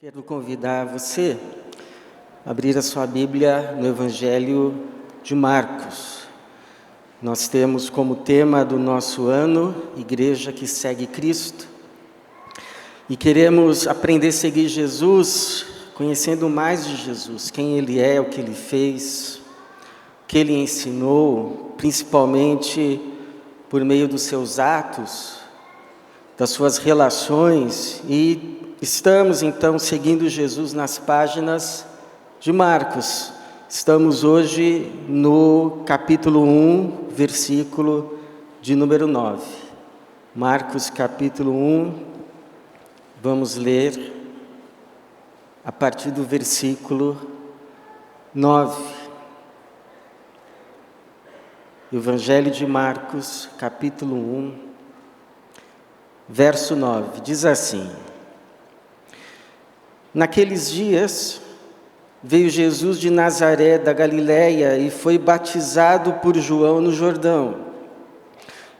Quero convidar você a abrir a sua Bíblia no Evangelho de Marcos. Nós temos como tema do nosso ano, Igreja que segue Cristo. E queremos aprender a seguir Jesus, conhecendo mais de Jesus, quem Ele é, o que Ele fez, o que Ele ensinou, principalmente por meio dos seus atos, das suas relações. E estamos então seguindo Jesus nas páginas de Marcos. Estamos hoje no capítulo 1, versículo de número 9. Marcos capítulo 1, vamos ler a partir do versículo 9. Evangelho de Marcos, capítulo 1, verso 9, diz assim: Naqueles dias, veio Jesus de Nazaré da Galiléia e foi batizado por João no Jordão.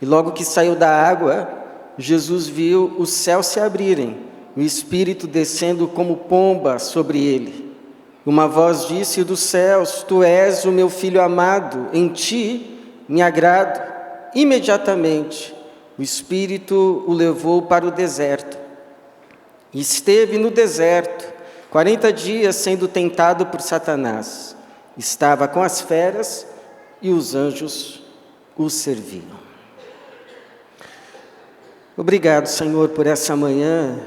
E logo que saiu da água, Jesus viu o céu se abrirem, o Espírito descendo como pomba sobre ele. Uma voz disse dos céus: Tu és o meu Filho amado, em ti me agrado. Imediatamente, o Espírito o levou para o deserto. E esteve no deserto 40 dias sendo tentado por Satanás. Estava com as feras e os anjos o serviam. Obrigado, Senhor, por essa manhã.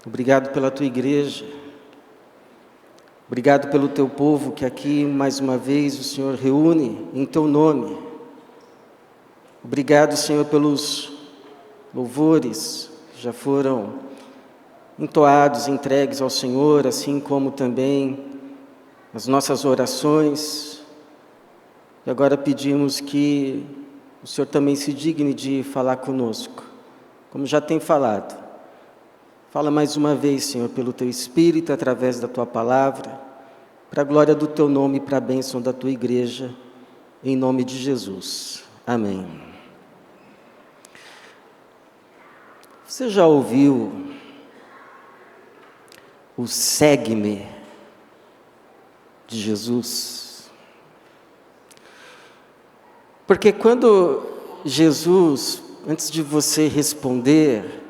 Obrigado pela tua igreja. Obrigado pelo teu povo que aqui mais uma vez o Senhor reúne em teu nome. Obrigado, Senhor, pelos louvores que já foram entoados, entregues ao Senhor, assim como também as nossas orações. E agora pedimos que o Senhor também se digne de falar conosco, como já tem falado. Fala mais uma vez, Senhor, pelo Teu Espírito, através da Tua Palavra, para a glória do Teu nome e para a bênção da Tua igreja, em nome de Jesus. Amém. Você já ouviu o segue-me de Jesus? Porque quando Jesus, antes de você responder,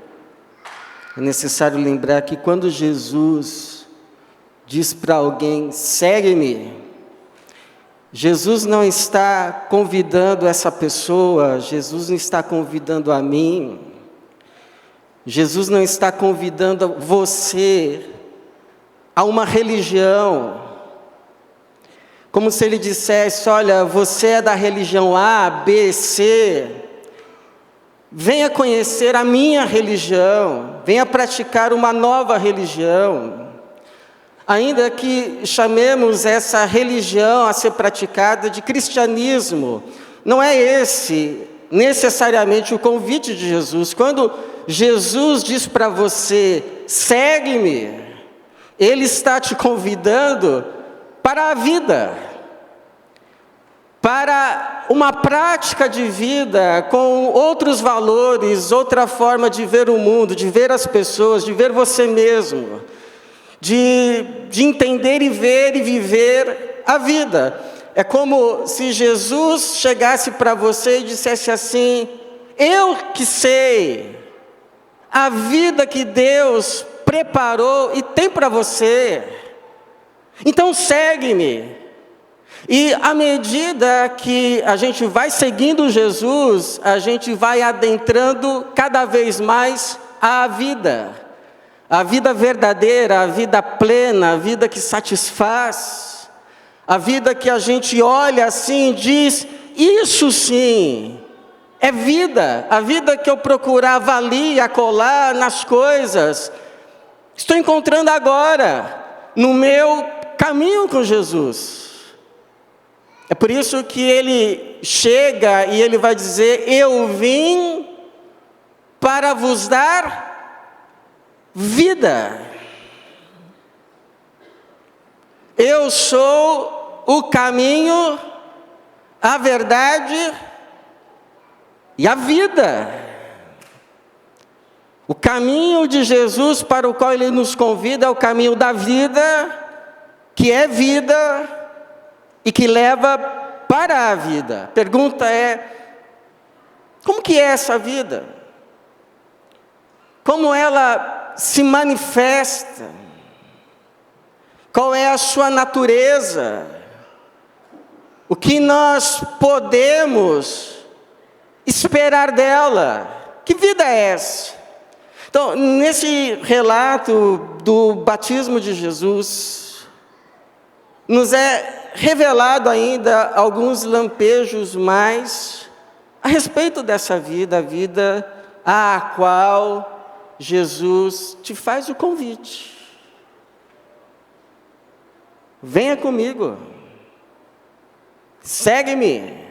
é necessário lembrar que quando Jesus diz para alguém, segue-me, Jesus não está convidando essa pessoa, Jesus não está convidando a mim, Jesus não está convidando você a uma religião, como se ele dissesse: olha, você é da religião A, B, C, venha conhecer a minha religião, venha praticar uma nova religião. Ainda que chamemos essa religião a ser praticada de cristianismo, não é esse necessariamente o convite de Jesus. Quando Jesus diz para você, segue-me, Ele está te convidando para a vida, para uma prática de vida com outros valores, outra forma de ver o mundo, de ver as pessoas, de ver você mesmo, de entender e ver e viver a vida. É como se Jesus chegasse para você e dissesse assim: eu que sei a vida que Deus preparou e tem para você, então segue-me. E à medida que a gente vai seguindo Jesus, a gente vai adentrando cada vez mais a vida verdadeira, a vida plena, a vida que satisfaz, a vida que a gente olha assim e diz: isso sim é vida, a vida que eu procurava ali, acolá, nas coisas, estou encontrando agora, no meu caminho com Jesus. É por isso que ele chega e ele vai dizer: eu vim para vos dar vida. Eu sou o caminho, a verdade e a vida. O caminho de Jesus para o qual Ele nos convida é o caminho da vida, que é vida e que leva para a vida. A pergunta é, como que é essa vida? Como ela se manifesta? Qual é a sua natureza? O que nós podemos esperar dela? Que vida é essa? Então, nesse relato do batismo de Jesus, nos é revelado ainda alguns lampejos mais a respeito dessa vida, a vida à qual Jesus te faz o convite. Venha comigo, segue-me,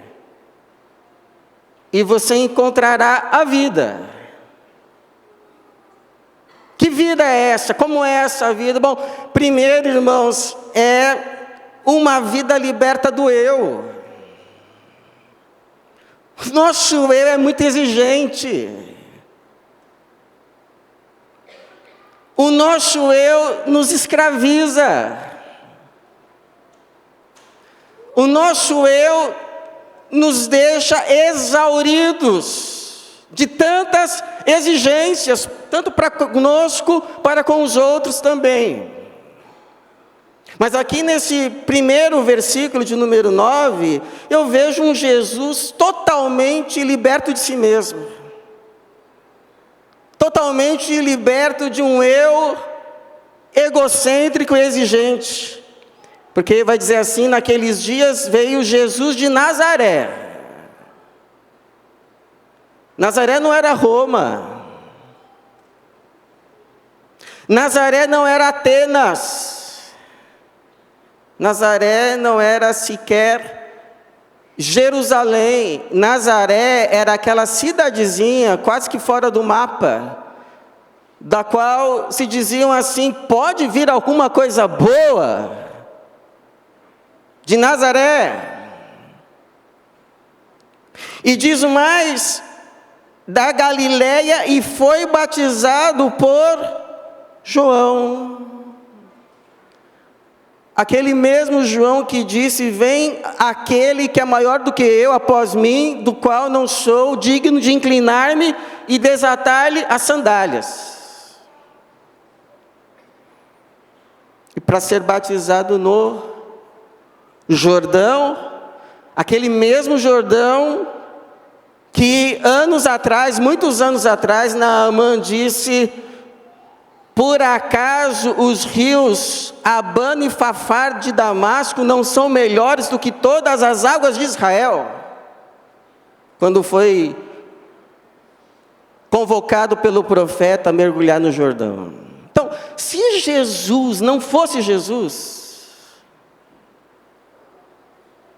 e você encontrará a vida. Que vida é essa? Como é essa vida? Bom, primeiro, irmãos, é uma vida liberta do eu. O nosso eu é muito exigente. O nosso eu nos escraviza. O nosso eu nos deixa exauridos de tantas exigências, tanto para conosco, para com os outros também. Mas aqui nesse primeiro versículo de número 9, eu vejo um Jesus totalmente liberto de si mesmo. Totalmente liberto de um eu egocêntrico e exigente. Porque vai dizer assim, naqueles dias veio Jesus de Nazaré. Nazaré não era Roma. Nazaré não era Atenas. Nazaré não era sequer Jerusalém. Nazaré era aquela cidadezinha, quase que fora do mapa, da qual se diziam assim, pode vir alguma coisa boa de Nazaré. E diz mais, da Galileia, e foi batizado por João. Aquele mesmo João que disse, vem aquele que é maior do que eu após mim, do qual não sou digno de inclinar-me e desatar-lhe as sandálias. E para ser batizado no Jordão, aquele mesmo Jordão que anos atrás, muitos anos atrás, Naamã disse, por acaso os rios Abana e Fafar de Damasco não são melhores do que todas as águas de Israel? Quando foi convocado pelo profeta a mergulhar no Jordão. Então, se Jesus não fosse Jesus,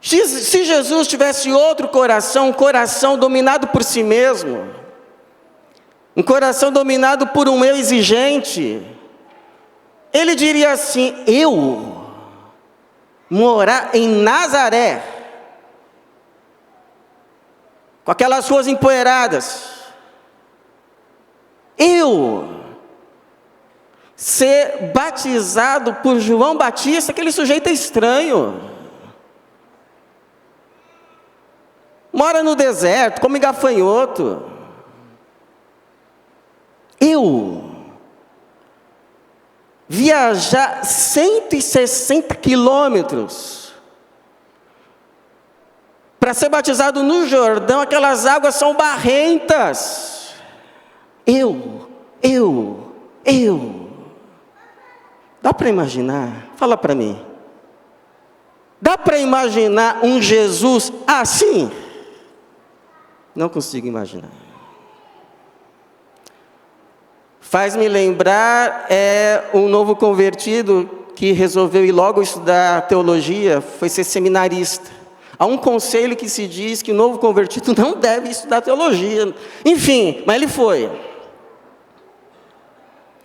se Jesus tivesse outro coração, um coração dominado por si mesmo, um coração dominado por um eu exigente, ele diria assim, eu morar em Nazaré, com aquelas ruas empoeiradas, eu ser batizado por João Batista, aquele sujeito é estranho. Mora no deserto, come gafanhoto. Eu viajar 160 quilômetros para ser batizado no Jordão, aquelas águas são barrentas. Eu. Dá para imaginar? Fala para mim. Dá para imaginar um Jesus assim? Não consigo imaginar. Faz-me lembrar, um novo convertido que resolveu ir logo estudar teologia, foi ser seminarista. Há um conselho que se diz que o novo convertido não deve estudar teologia. Enfim, mas ele foi.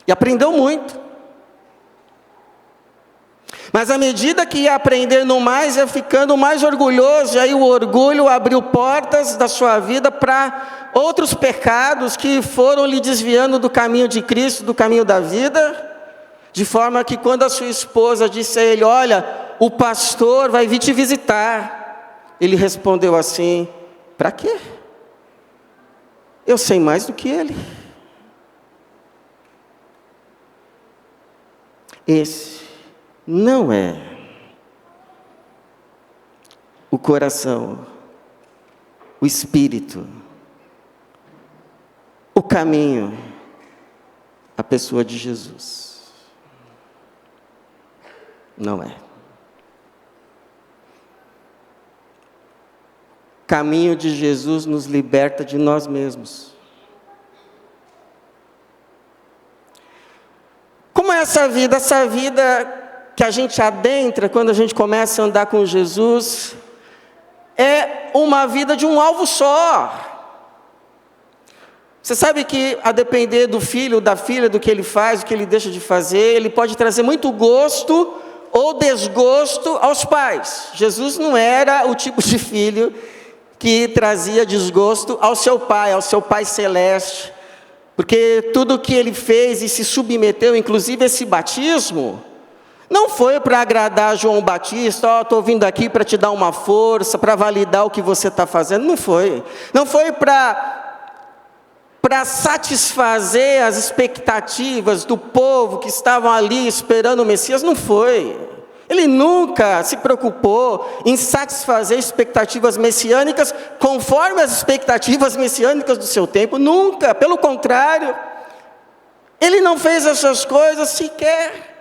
E aprendeu muito. Mas à medida que ia aprendendo mais, ia ficando mais orgulhoso, e aí o orgulho abriu portas da sua vida para outros pecados que foram lhe desviando do caminho de Cristo, do caminho da vida, de forma que quando a sua esposa disse a ele: olha, o pastor vai vir te visitar, ele respondeu assim: para quê? Eu sei mais do que ele. Esse não é o coração, o espírito, o caminho, a pessoa de Jesus. Não é. O caminho de Jesus nos liberta de nós mesmos. Como é essa vida? Essa vida que a gente adentra quando a gente começa a andar com Jesus é uma vida de um alvo só. Você sabe que, a depender do filho, da filha, do que ele faz, do que ele deixa de fazer, ele pode trazer muito gosto ou desgosto aos pais. Jesus não era o tipo de filho que trazia desgosto ao seu Pai celeste, porque tudo que ele fez e se submeteu, inclusive esse batismo, não foi para agradar João Batista: estou vindo aqui para te dar uma força, para validar o que você está fazendo. Não foi. Não foi para satisfazer as expectativas do povo que estavam ali esperando o Messias. Não foi. Ele nunca se preocupou em satisfazer expectativas messiânicas conforme as expectativas messiânicas do seu tempo. Nunca. Pelo contrário, ele não fez essas coisas sequer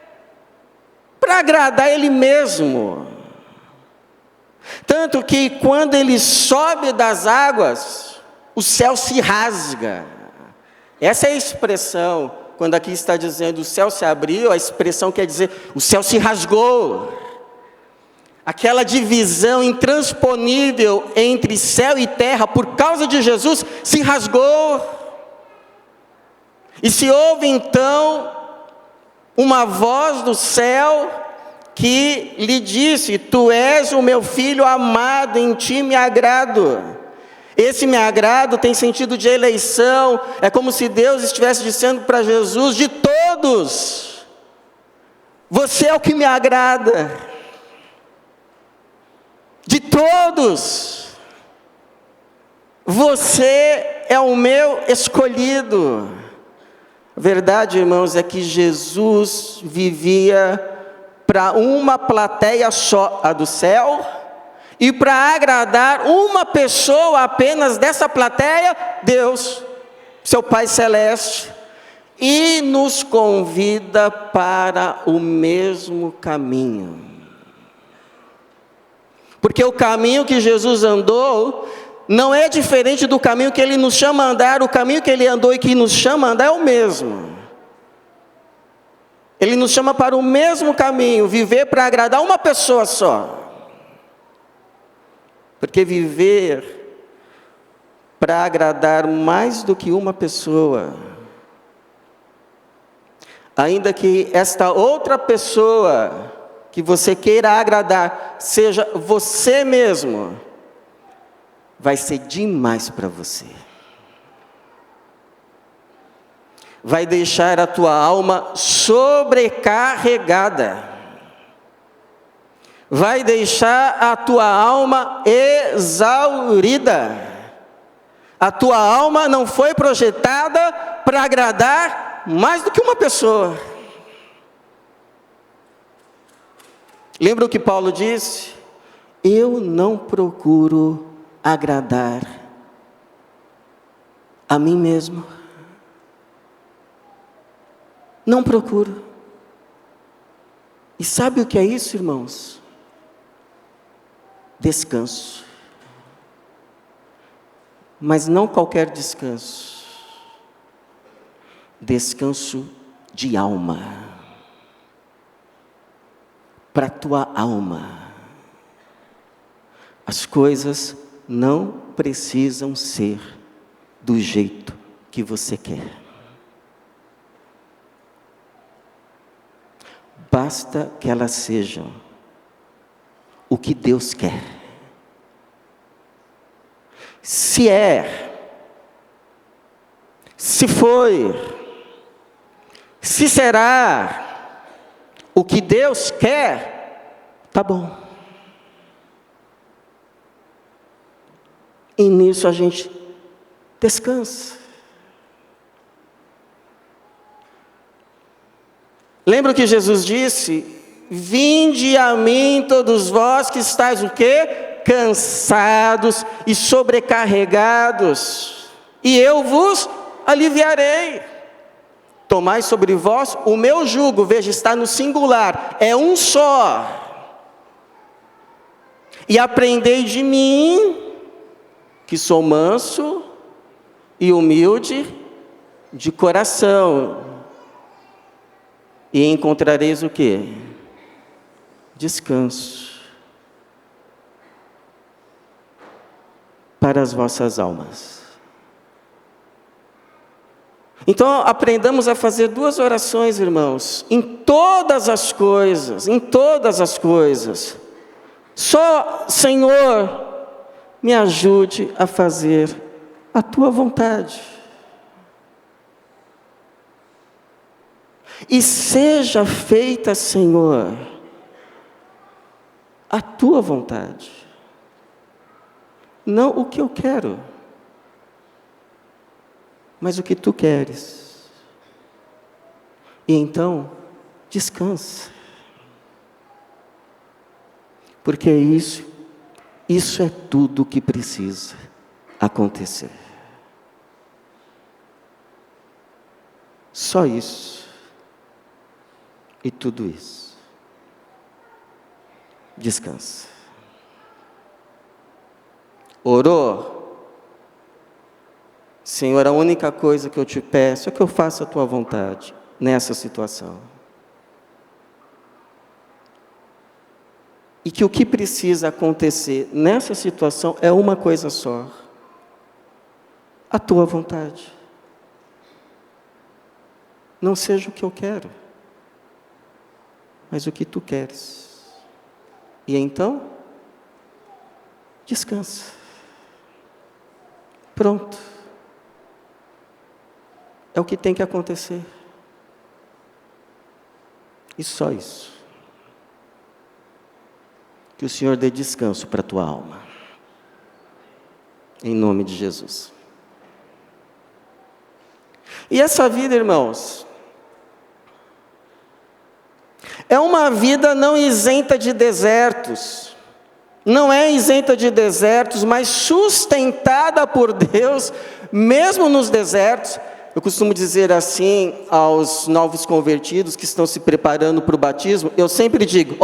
para agradar ele mesmo. Tanto que quando ele sobe das águas, o céu se rasga. Essa é a expressão, quando aqui está dizendo o céu se abriu, a expressão quer dizer o céu se rasgou. Aquela divisão intransponível entre céu e terra, por causa de Jesus, se rasgou. E se ouve então uma voz do céu que lhe disse: tu és o meu filho amado, em ti me agrado. Esse me agrado tem sentido de eleição. É como se Deus estivesse dizendo para Jesus: de todos, você é o que me agrada. De todos, você é o meu escolhido. A verdade, irmãos, é que Jesus vivia para uma plateia só, a do céu, e para agradar uma pessoa apenas dessa plateia, Deus, seu Pai Celeste, e nos convida para o mesmo caminho. Porque o caminho que Jesus andou não é diferente do caminho que Ele nos chama a andar. O caminho que Ele andou e que nos chama a andar é o mesmo. Ele nos chama para o mesmo caminho, viver para agradar uma pessoa só. Porque viver para agradar mais do que uma pessoa, ainda que esta outra pessoa que você queira agradar seja você mesmo, vai ser demais para você. Vai deixar a tua alma sobrecarregada. Vai deixar a tua alma exaurida. A tua alma não foi projetada para agradar mais do que uma pessoa. Lembra o que Paulo disse? Eu não procuro agradar a mim mesmo. Não procuro. E sabe o que é isso, irmãos? Descanso. Mas não qualquer descanso. Descanso de alma. Para a tua alma. As coisas não precisam ser do jeito que você quer. basta que elas sejam o que Deus quer. Se foi, se será o que Deus quer, tá bom. E nisso a gente descansa. Lembra o que Jesus disse? Vinde a mim todos vós que estáis o quê? Cansados e sobrecarregados, e eu vos aliviarei. Tomai sobre vós o meu jugo. Veja, está no singular, é um só. E aprendei de mim, que sou manso e humilde de coração, e encontrareis o quê? Descanso para as vossas almas. Então, aprendamos a fazer 2 orações, irmãos, em todas as coisas, Só, Senhor, me ajude a fazer a Tua vontade. E seja feita, Senhor, a Tua vontade, não o que eu quero, mas o que Tu queres. E então, descansa, porque isso é tudo o que precisa acontecer. Só isso. E tudo isso. Descansa. Orou? Senhor, a única coisa que eu te peço é que eu faça a Tua vontade nessa situação. E que o que precisa acontecer nessa situação é uma coisa só: a Tua vontade. Não seja o que eu quero, mas o que Tu queres. E então, descansa. Pronto. É o que tem que acontecer. E só isso. Que o Senhor dê descanso para a tua alma. Em nome de Jesus. E essa vida, irmãos, é uma vida não isenta de desertos. Não é isenta de desertos, mas sustentada por Deus, mesmo nos desertos. Eu costumo dizer assim aos novos convertidos que estão se preparando para o batismo, eu sempre digo,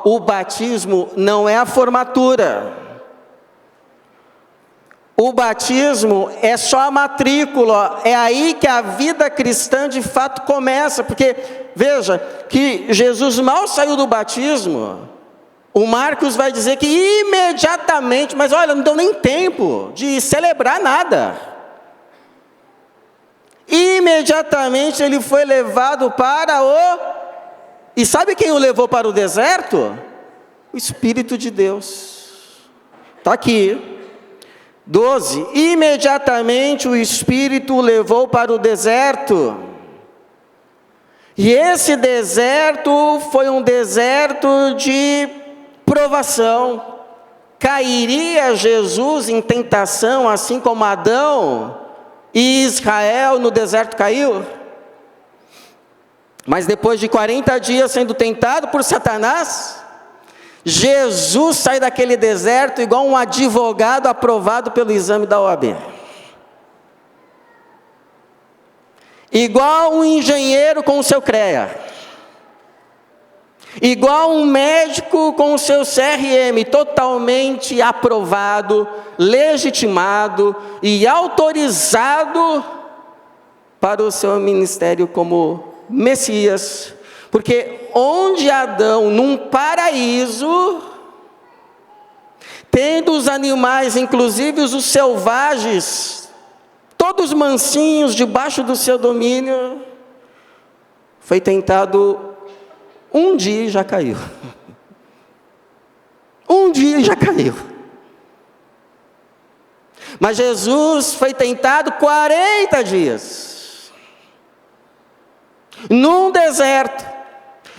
o batismo não é a formatura. O batismo é só a matrícula, é aí que a vida cristã de fato começa, porque, veja, que Jesus mal saiu do batismo, o Marcos vai dizer que imediatamente, mas olha, não deu nem tempo de celebrar nada. Imediatamente ele foi levado para E sabe quem o levou para o deserto? O Espírito de Deus. Está aqui. 12. Imediatamente o Espírito o levou para o deserto. E esse deserto foi um deserto de provação. Cairia Jesus em tentação, assim como Adão e Israel no deserto caiu? Mas depois de 40 dias sendo tentado por Satanás, Jesus sai daquele deserto igual um advogado aprovado pelo exame da OAB. Igual um engenheiro com o seu CREA. Igual um médico com o seu CRM, totalmente aprovado, legitimado e autorizado para o seu ministério como Messias. Porque onde Adão, num paraíso, tendo os animais, inclusive os selvagens, todos mansinhos debaixo do seu domínio, foi tentado um dia e já caiu. Um dia e já caiu. Mas Jesus foi tentado 40 dias. Num deserto,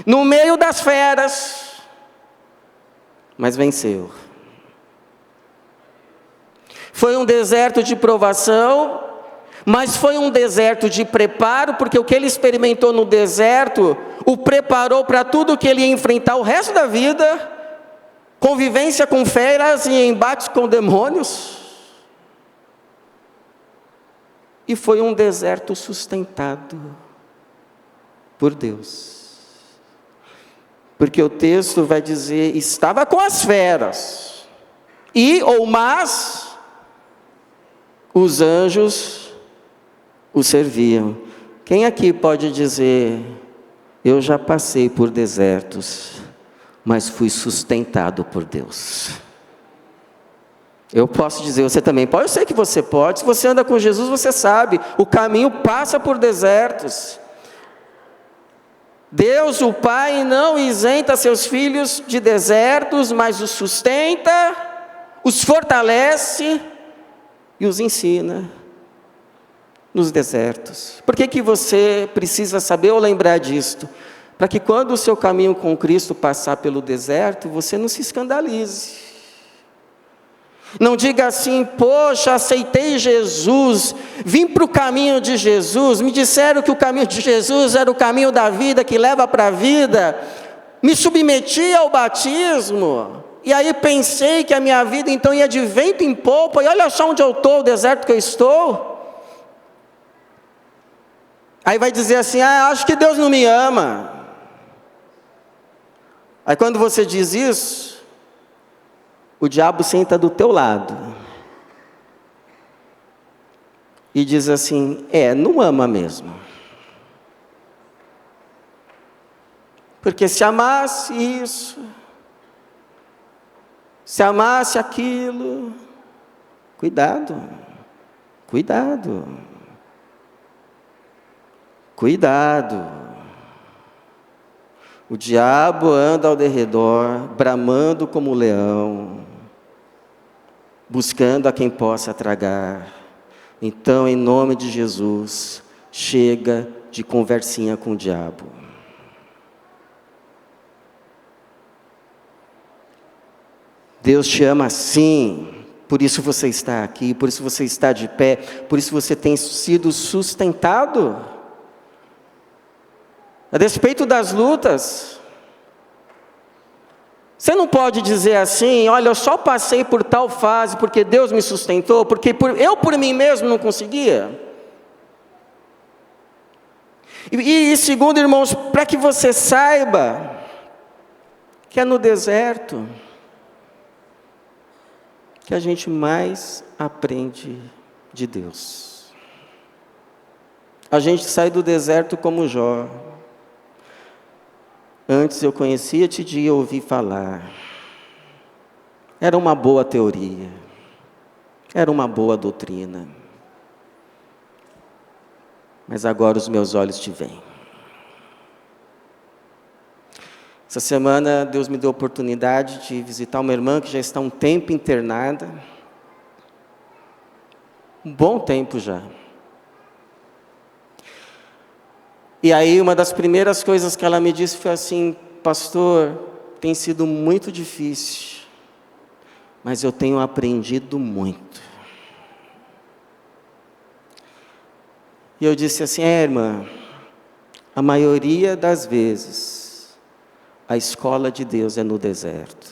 no meio das feras. Mas venceu. Foi um deserto de provação, mas foi um deserto de preparo, porque o que ele experimentou no deserto o preparou para tudo que ele ia enfrentar o resto da vida, convivência com feras e embates com demônios. E foi um deserto sustentado por Deus. Porque o texto vai dizer, estava com as feras, mas os anjos o serviam. Quem aqui pode dizer, eu já passei por desertos, mas fui sustentado por Deus? Eu posso dizer, você também pode, eu sei que você pode. Se você anda com Jesus, você sabe, o caminho passa por desertos. Deus, o Pai, não isenta seus filhos de desertos, mas os sustenta, os fortalece e os ensina nos desertos. Por que você precisa saber ou lembrar disto? Para que quando o seu caminho com Cristo passar pelo deserto, você não se escandalize. Não diga assim, poxa, aceitei Jesus, vim para o caminho de Jesus, me disseram que o caminho de Jesus era o caminho da vida, que leva para a vida, me submeti ao batismo, e aí pensei que a minha vida então ia de vento em popa, e olha só onde eu estou, o deserto que eu estou. Aí vai dizer assim, acho que Deus não me ama. Aí quando você diz isso, o diabo senta do teu lado e diz assim, não ama mesmo. Porque se amasse isso, se amasse aquilo, cuidado, cuidado, cuidado. O diabo anda ao derredor, bramando como leão, buscando a quem possa tragar. Então, em nome de Jesus, chega de conversinha com o diabo. Deus te ama sim, por isso você está aqui, por isso você está de pé, por isso você tem sido sustentado. A despeito das lutas, você não pode dizer assim, olha, eu só passei por tal fase porque Deus me sustentou, porque eu por mim mesmo não conseguia. E segundo, irmãos, para que você saiba que é no deserto que a gente mais aprende de Deus. A gente sai do deserto como Jó. Antes eu conhecia-te de ouvir falar. Era uma boa teoria. Era uma boa doutrina. Mas agora os meus olhos te veem. Essa semana Deus me deu a oportunidade de visitar uma irmã que já está há um tempo internada. Um bom tempo já. E aí uma das primeiras coisas que ela me disse foi assim, pastor, tem sido muito difícil, mas eu tenho aprendido muito. E eu disse assim, irmã, a maioria das vezes, a escola de Deus é no deserto.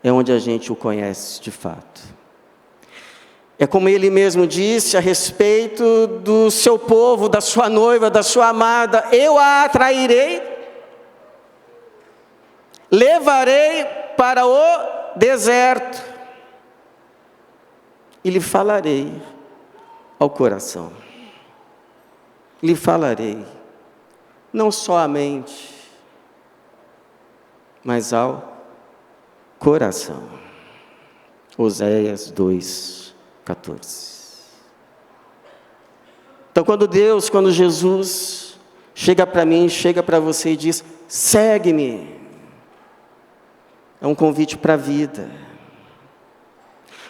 É onde a gente o conhece de fato. É como ele mesmo disse a respeito do seu povo, da sua noiva, da sua amada, eu a atrairei, levarei para o deserto e lhe falarei ao coração. Lhe falarei, não só à mente, mas ao coração. Oséias 2:14. Então quando Jesus chega para mim, chega para você e diz: segue-me. É um convite para a vida.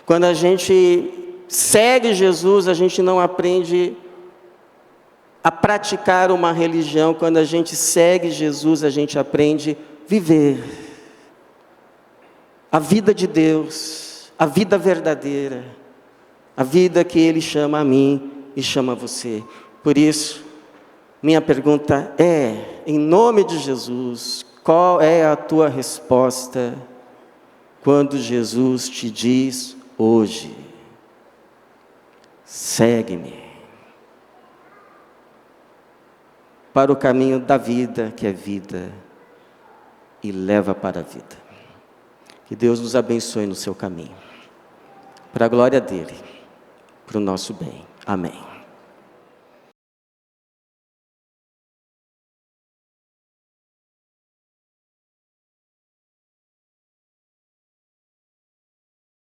Quando a gente segue Jesus, a gente não aprende a praticar uma religião. Quando a gente segue Jesus, a gente aprende a viver a vida de Deus, a vida verdadeira, a vida que Ele chama a mim e chama a você. Por isso, minha pergunta é, em nome de Jesus, qual é a tua resposta quando Jesus te diz hoje: segue-me para o caminho da vida, que é vida, e leva para a vida. Que Deus nos abençoe no seu caminho, para a glória dEle, para o nosso bem. Amém.